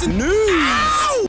News!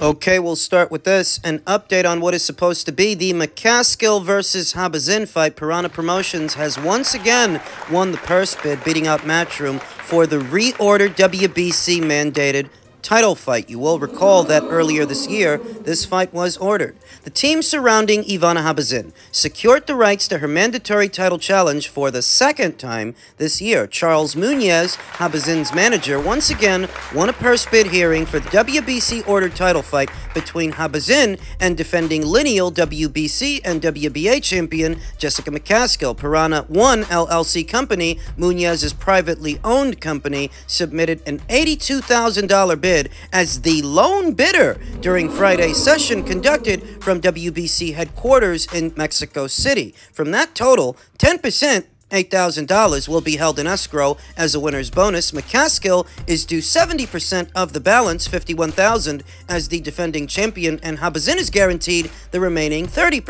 Okay, we'll start with this. An update on what is supposed to be the McCaskill versus Habazin fight. Piranha Promotions has once again won the purse bid, beating out Matchroom for the reordered WBC-mandated title fight. You will recall that earlier this year, this fight was ordered. The team surrounding Ivana Habazin secured the rights to her mandatory title challenge for the second time this year. Charles Munoz, Habazin's manager, once again won a purse bid hearing for the WBC-ordered title fight between Habazin and defending lineal WBC and WBA champion Jessica McCaskill. Piranha One LLC company, Munoz's privately owned company, submitted an $82,000 bid as the lone bidder during Friday's session conducted from WBC headquarters in Mexico City. From that total, 10%, $8,000 will be held in escrow as a winner's bonus. McCaskill is due 70% of the balance, $51,000, as the defending champion, and Habazin is guaranteed the remaining 30%,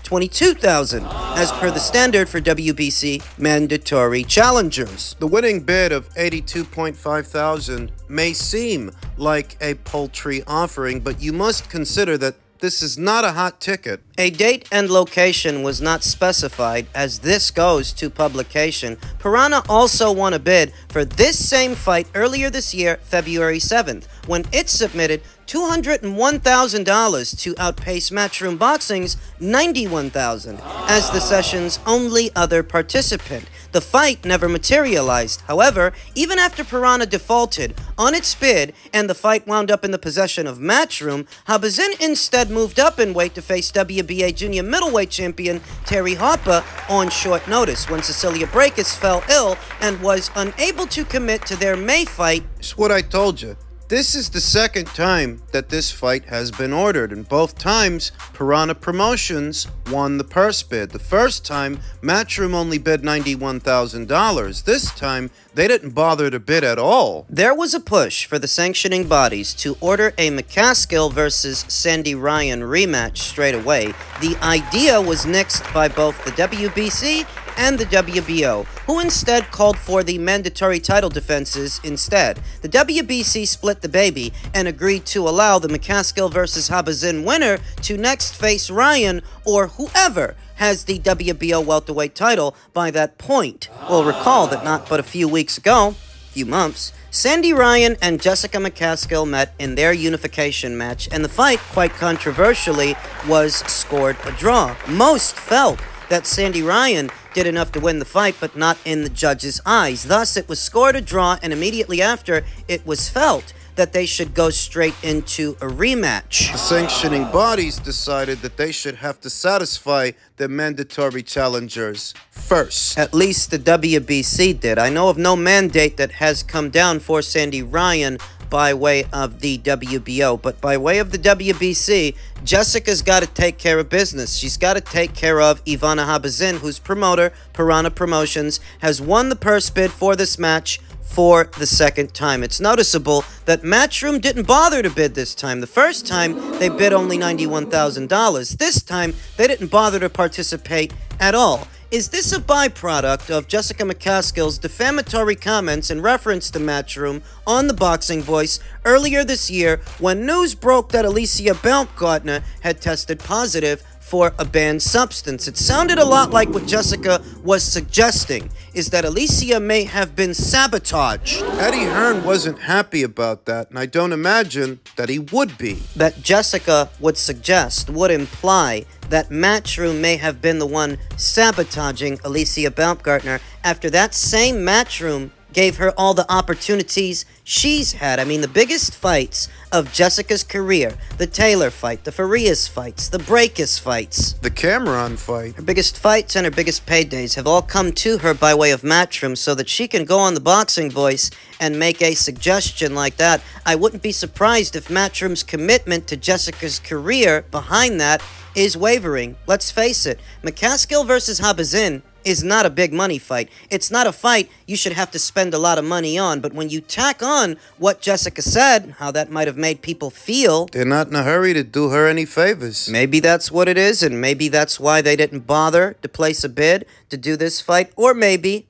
$22,000, as per the standard for WBC mandatory challengers. The winning bid of $82,500 may seem like a paltry offering, but you must consider that this is not a hot ticket. A date and location was not specified, as this goes to publication. Piranha also won a bid for this same fight earlier this year, February 7th, when it submitted $201,000 to outpace Matchroom Boxing's $91,000 as the session's only other participant. The fight never materialized. However, even after Piranha defaulted on its bid and the fight wound up in the possession of Matchroom, Habazin instead moved up in weight to face WBA junior middleweight champion Terry Harper on short notice when Cecilia Brækhus fell ill and was unable to commit to their May fight. It's what I told you. This is the second time that this fight has been ordered, and both times Piranha Promotions won the purse bid. The first time, Matchroom only bid $91,000. This time, they didn't bother to bid at all. There was a push for the sanctioning bodies to order a McCaskill versus Sandy Ryan rematch straight away. The idea was nixed by both the WBC and the WBO, who instead called for the mandatory title defenses instead. The WBC split the baby and agreed to allow the McCaskill versus Habazin winner to next face Ryan or whoever has the WBO welterweight title by that point. We'll recall that not but a few weeks ago, few months, Sandy Ryan and Jessica McCaskill met in their unification match, and the fight, quite controversially, was scored a draw. Most felt that Sandy Ryan did enough to win the fight, but not in the judges' eyes. Thus, it was scored a draw, and immediately after, it was felt that they should go straight into a rematch. The sanctioning bodies decided that they should have to satisfy the mandatory challengers first. At least the WBC did. I know of no mandate that has come down for Sandy Ryan by way of the WBO, but by way of the WBC, Jessica's got to take care of business. She's got to take care of Ivana Habazin, whose promoter, Piranha Promotions, has won the purse bid for this match for the second time. It's noticeable that Matchroom didn't bother to bid this time. The first time, they bid only $91,000. This time, they didn't bother to participate at all. Is this a byproduct of Jessica McCaskill's defamatory comments in reference to Matchroom on The Boxing Voice earlier this year when news broke that Alicia Baumgartner had tested positive for a banned substance? It sounded a lot like what Jessica was suggesting, is that Alicia may have been sabotaged. Eddie Hearn wasn't happy about that, and I don't imagine that he would be. That Jessica would suggest, would imply, that Matchroom may have been the one sabotaging Alicia Baumgartner after that same Matchroom gave her all the opportunities she's had. I mean, the biggest fights of Jessica's career, the Taylor fight, the Farias fights, the Brækhus fights, the Cameron fight. Her biggest fights and her biggest paydays have all come to her by way of Matchroom so that she can go on The Boxing Voice and make a suggestion like that. I wouldn't be surprised if Matchroom's commitment to Jessica's career behind that is wavering. Let's face it, McCaskill versus Habazin is not a big money fight. It's not a fight you should have to spend a lot of money on, but when you tack on what Jessica said, how that might have made people feel, they're not in a hurry to do her any favors. Maybe that's what it is, and maybe that's why they didn't bother to place a bid to do this fight, or maybe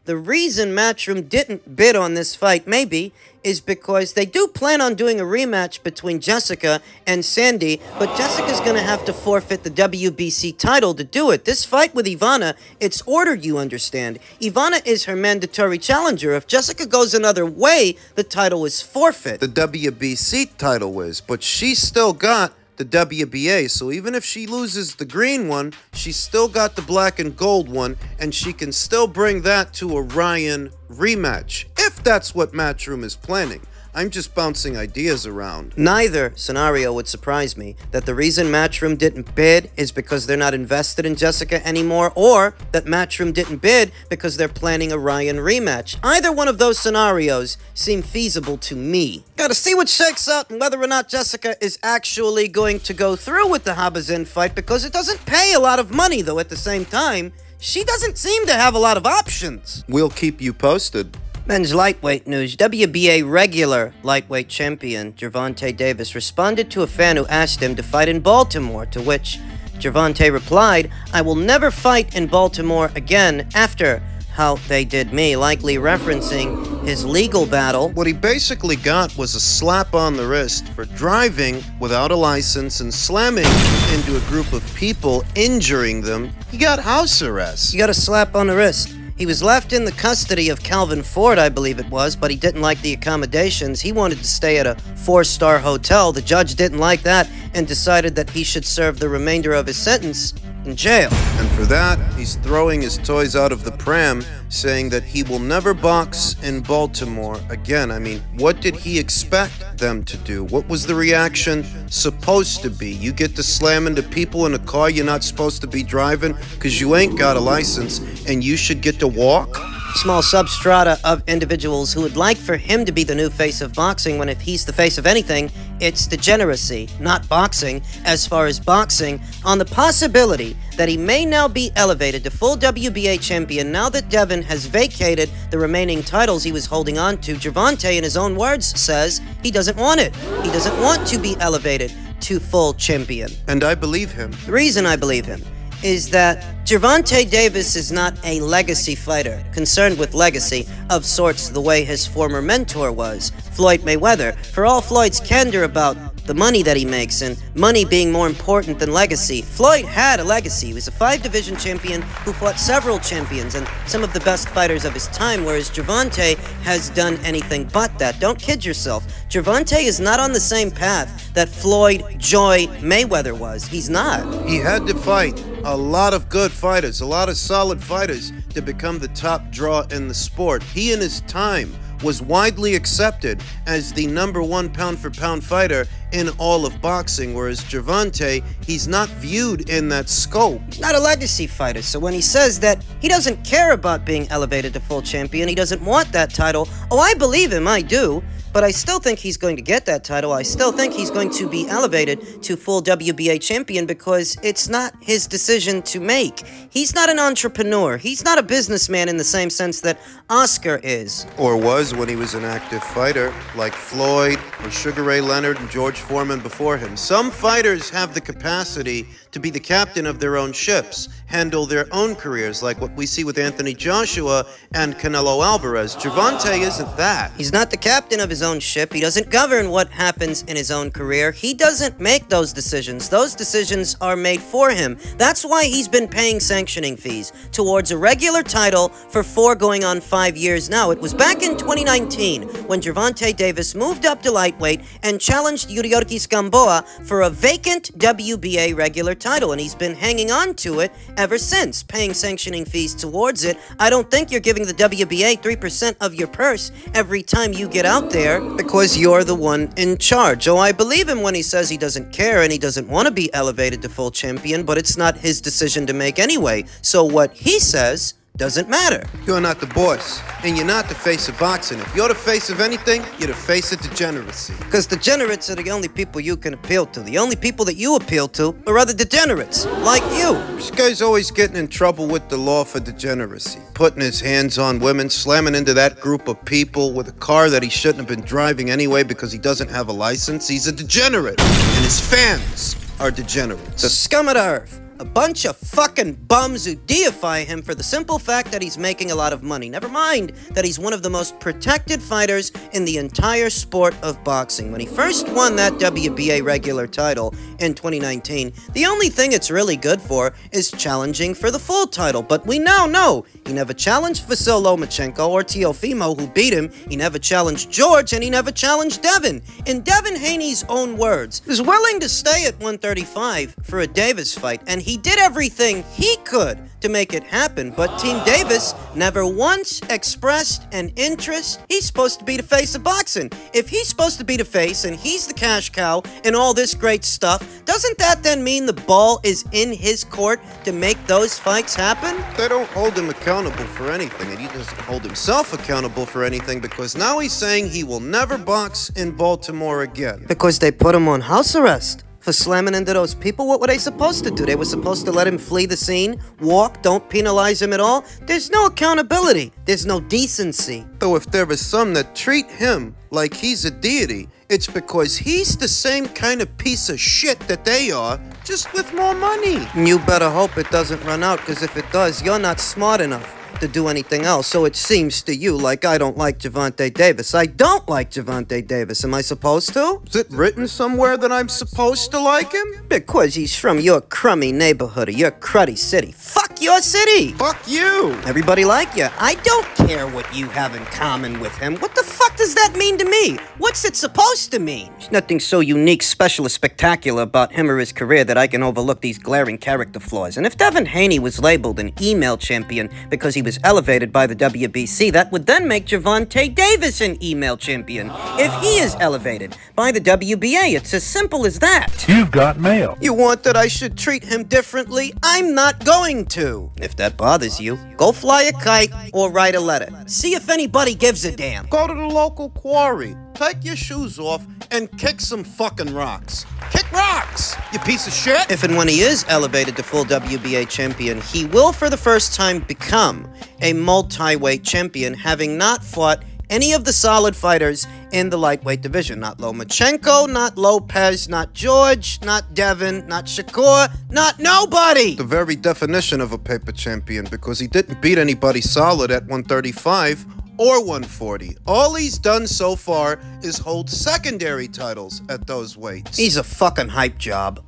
the reason Matchroom didn't bid on this fight, maybe, is because they do plan on doing a rematch between Jessica and Sandy, but Jessica's gonna have to forfeit the WBC title to do it. This fight with Ivana, it's ordered, you understand. Ivana is her mandatory challenger. If Jessica goes another way, the title is forfeit. The WBC title is, but she's still got the WBA, so even if she loses the green one, she's still got the black and gold one, and she can still bring that to a Ryan rematch, if that's what Matchroom is planning. I'm just bouncing ideas around. Neither scenario would surprise me. That the reason Matchroom didn't bid is because they're not invested in Jessica anymore, or that Matchroom didn't bid because they're planning a Ryan rematch. Either one of those scenarios seem feasible to me. Gotta see what shakes out and whether or not Jessica is actually going to go through with the Habazin fight, because it doesn't pay a lot of money, though at the same time, she doesn't seem to have a lot of options. We'll keep you posted. Men's lightweight news. WBA regular lightweight champion Gervonta Davis responded to a fan who asked him to fight in Baltimore, to which Gervonta replied, "I will never fight in Baltimore again after how they did me," likely referencing his legal battle. What he basically got was a slap on the wrist for driving without a license and slamming into a group of people, injuring them. He got house arrest. He got a slap on the wrist. He was left in the custody of Calvin Ford, I believe it was, but he didn't like the accommodations. He wanted to stay at a 4-star hotel. The judge didn't like that and decided that he should serve the remainder of his sentence in jail. And for that, he's throwing his toys out of the pram, saying that he will never box in Baltimore again. I mean, what did he expect them to do? What was the reaction supposed to be? You get to slam into people in a car you're not supposed to be driving because you ain't got a license, and you should get to walk? Small substrata of individuals who would like for him to be the new face of boxing, when if he's the face of anything, it's degeneracy, not boxing. As far as boxing, on the possibility that he may now be elevated to full WBA champion now that Devin has vacated the remaining titles he was holding on to, Gervonta, in his own words, says he doesn't want it. He doesn't want to be elevated to full champion. And I believe him. The reason I believe him is that Gervonta Davis is not a legacy fighter, concerned with legacy of sorts the way his former mentor was, Floyd Mayweather. For all Floyd's candor about the money that he makes and money being more important than legacy, Floyd had a legacy. He was a 5-division champion who fought several champions and some of the best fighters of his time, whereas Gervonta has done anything but that. Don't kid yourself. Gervonta is not on the same path that Floyd Joy Mayweather was. He's not. He had to fight a lot of good fighters, a lot of solid fighters to become the top draw in the sport. He in his time was widely accepted as the #1 pound-for-pound fighter in all of boxing, whereas Gervonta, he's not viewed in that scope. He's not a legacy fighter, so when he says that he doesn't care about being elevated to full champion, he doesn't want that title, oh, I believe him, I do. But I still think he's going to get that title. I still think he's going to be elevated to full WBA champion because it's not his decision to make. He's not an entrepreneur. He's not a businessman in the same sense that Oscar is. Or was when he was an active fighter, like Floyd or Sugar Ray Leonard and George Foreman before him. Some fighters have the capacity to be the captain of their own ships, handle their own careers, like what we see with Anthony Joshua and Canelo Alvarez. Gervonta isn't that. He's not the captain of his own ship. He doesn't govern what happens in his own career. He doesn't make those decisions. Those decisions are made for him. That's why he's been paying sanctioning fees towards a regular title for 4 going on 5 years now. It was back in 2019 when Gervonta Davis moved up to lightweight and challenged Yuriorkis Gamboa for a vacant WBA regular title, and he's been hanging on to it ever since, paying sanctioning fees towards it. I don't think you're giving the WBA 3% of your purse every time you get out there because you're the one in charge. Oh, I believe him when he says he doesn't care and he doesn't want to be elevated to full champion, but it's not his decision to make anyway. So what he says doesn't matter. You're not the boss, and you're not the face of boxing. If you're the face of anything, you're the face of degeneracy. Because degenerates are the only people you can appeal to. The only people that you appeal to are other degenerates, like you. This guy's always getting in trouble with the law for degeneracy. Putting his hands on women, slamming into that group of people with a car that he shouldn't have been driving anyway because he doesn't have a license. He's a degenerate, and his fans are degenerates. The scum of the earth. A bunch of fucking bums who deify him for the simple fact that he's making a lot of money. Never mind that he's one of the most protected fighters in the entire sport of boxing. When he first won that WBA regular title in 2019, the only thing it's really good for is challenging for the full title. But we now know he never challenged Vasyl Lomachenko or Teofimo, who beat him. He never challenged George, and he never challenged Devin. In Devin Haney's own words, he was willing to stay at 135 for a Davis fight, and he did everything he could to make it happen, but Team Davis never once expressed an interest. He's supposed to be the face of boxing. If he's supposed to be the face and he's the cash cow and all this great stuff, doesn't that then mean the ball is in his court to make those fights happen? They don't hold him accountable for anything, and he doesn't hold himself accountable for anything, because now he's saying he will never box in Baltimore again. Because they put him on house arrest for slamming into those people. What were they supposed to do? They were supposed to let him flee the scene, walk, don't penalize him at all? There's no accountability. There's no decency. Though if there is some that treat him like he's a deity, it's because he's the same kind of piece of shit that they are, just with more money. You better hope it doesn't run out, because if it does, you're not smart enough to do anything else. So it seems to you like I don't like Gervonta Davis. I don't like Gervonta Davis. Am I supposed to? Is it written somewhere that I'm supposed to like him? Because he's from your crummy neighborhood or your cruddy city. Fuck your city! Fuck you! Everybody like you. I don't care what you have in common with him. What the fuck does that mean to me? What's it supposed to mean? There's nothing so unique, special, or spectacular about him or his career that I can overlook these glaring character flaws. And if Devin Haney was labeled an email champion because he was elevated by the WBC, that would then make Gervonta Davis an email champion. If he is elevated by the WBA, it's as simple as that. You've got mail. You want that I should treat him differently? I'm not going to. If that bothers you, go fly a kite or write a letter. See if anybody gives a damn. Go to the local quarry, take your shoes off, and kick some fucking rocks. Kick rocks, you piece of shit! If and when he is elevated to full WBA champion, he will for the first time become a multi-weight champion, having not fought any of the solid fighters in the lightweight division. Not Lomachenko, not Lopez, not George, not Devin, not Shakur, not nobody! The very definition of a paper champion, because he didn't beat anybody solid at 135 or 140. All he's done so far is hold secondary titles at those weights. He's a fucking hype job.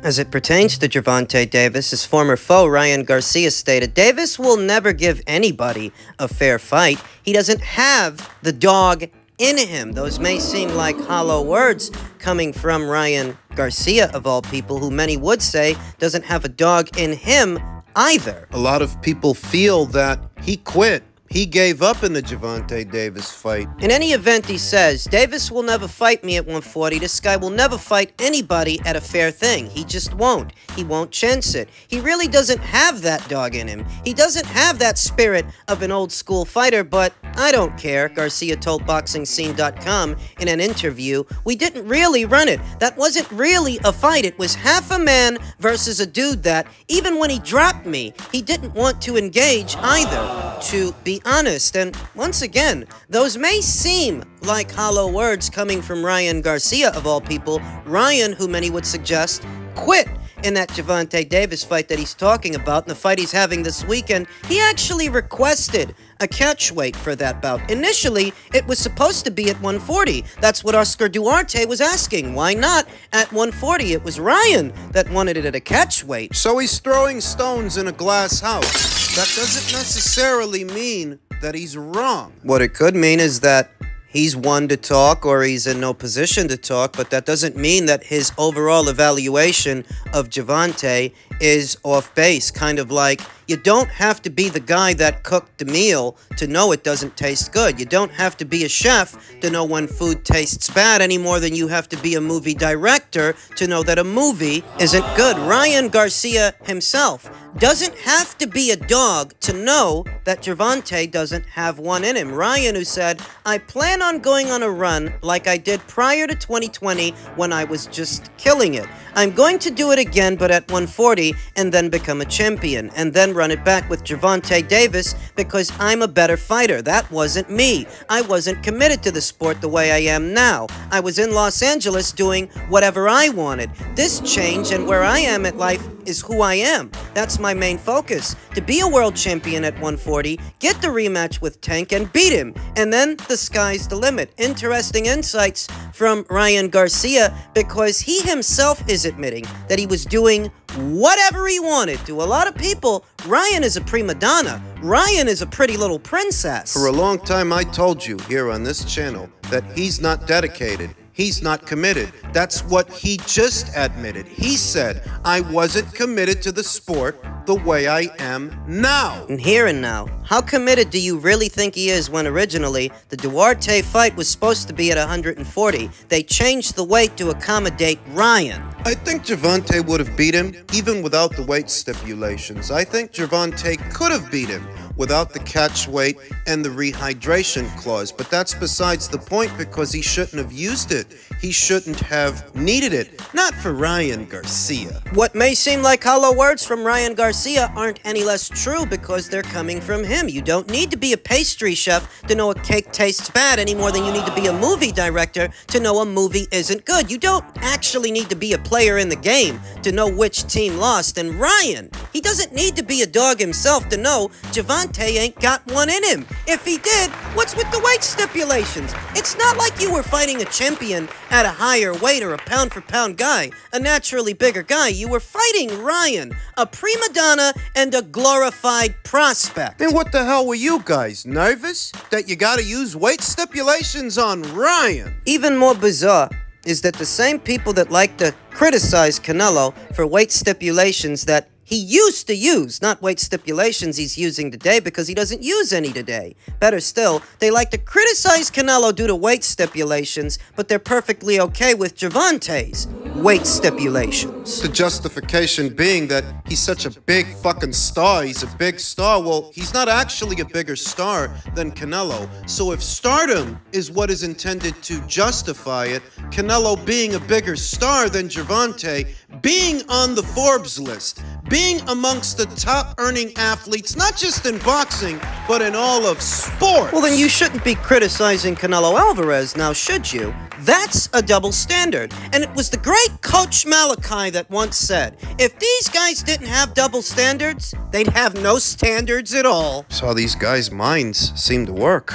As it pertains to Gervonta Davis, his former foe Ryan Garcia stated, Davis will never give anybody a fair fight. He doesn't have the dog in him. Those may seem like hollow words coming from Ryan Garcia, of all people, who many would say doesn't have a dog in him either. A lot of people feel that he quit. He gave up in the Gervonta Davis fight. In any event, he says, Davis will never fight me at 140. This guy will never fight anybody at a fair thing. He just won't. He won't chance it. He really doesn't have that dog in him. He doesn't have that spirit of an old school fighter, but I don't care, Garcia told BoxingScene.com in an interview. We didn't really run it. That wasn't really a fight. It was half a man versus a dude that, even when he dropped me, he didn't want to engage either, to be honest. And once again, those may seem like hollow words coming from Ryan Garcia, of all people. Ryan, who many would suggest, quit in that Gervonta Davis fight that he's talking about, in the fight he's having this weekend. He actually requested a catch weight for that bout. Initially, it was supposed to be at 140. That's what Oscar Duarte was asking. Why not at 140? It was Ryan that wanted it at a catch weight. So he's throwing stones in a glass house. That doesn't necessarily mean that he's wrong. What it could mean is that he's one to talk or he's in no position to talk, but that doesn't mean that his overall evaluation of Gervonta is off base. Kind of like, you don't have to be the guy that cooked the meal to know it doesn't taste good. You don't have to be a chef to know when food tastes bad any more than you have to be a movie director to know that a movie isn't good. Ryan Garcia himself doesn't have to be a dog to know that Gervonta doesn't have one in him. Ryan, who said, I plan on going on a run like I did prior to 2020 when I was just killing it. I'm going to do it again, but at 140, and then become a champion, and then run it back with Gervonta Davis because I'm a better fighter. That wasn't me. I wasn't committed to the sport the way I am now. I was in Los Angeles doing whatever I wanted. This change and where I am at life is who I am. That's my main focus. To be a world champion at 140, get the rematch with Tank and beat him. And then the sky's the limit. Interesting insights from Ryan Garcia, because he himself is admitting that he was doing whatever he wanted. To a lot of people, Ryan is a prima donna. Ryan is a pretty little princess. For a long time, I told you here on this channel that he's not dedicated. He's not committed. That's what he just admitted. He said, I wasn't committed to the sport the way I am now. And here and now, how committed do you really think he is when originally the Duarte fight was supposed to be at 140? They changed the weight to accommodate Ryan. I think Gervonta would have beat him even without the weight stipulations. I think Gervonta could have beat him without the catch weight and the rehydration clause. But that's besides the point, because he shouldn't have used it. He shouldn't have needed it. Not for Ryan Garcia. What may seem like hollow words from Ryan Garcia aren't any less true because they're coming from him. You don't need to be a pastry chef to know a cake tastes bad any more than you need to be a movie director to know a movie isn't good. You don't actually need to be a player in the game to know which team lost. And Ryan, he doesn't need to be a dog himself to know Gervonta ain't got one in him. If he did, what's with the weight stipulations? It's not like you were fighting a champion at a higher weight or a pound-for-pound guy, a naturally bigger guy. You were fighting Ryan, a prima donna and a glorified prospect. And what the hell were you guys, nervous that you gotta use weight stipulations on Ryan? Even more bizarre is that the same people that like to criticize Canelo for weight stipulations that he used to use, not weight stipulations he's using today because he doesn't use any today. Better still, they like to criticize Canelo due to weight stipulations, but they're perfectly okay with Gervonta's weight stipulations. The justification being that he's such a big fucking star. He's a big star. Well, he's not actually a bigger star than Canelo. So if stardom is what is intended to justify it, Canelo being a bigger star than Gervonta, being on the Forbes list, being amongst the top earning athletes, not just in boxing, but in all of sports. Well, then you shouldn't be criticizing Canelo Alvarez now, should you? That's a double standard. And it was the great Coach Malachi that once said, if these guys didn't have double standards, they'd have no standards at all. That's how these guys' minds seem to work.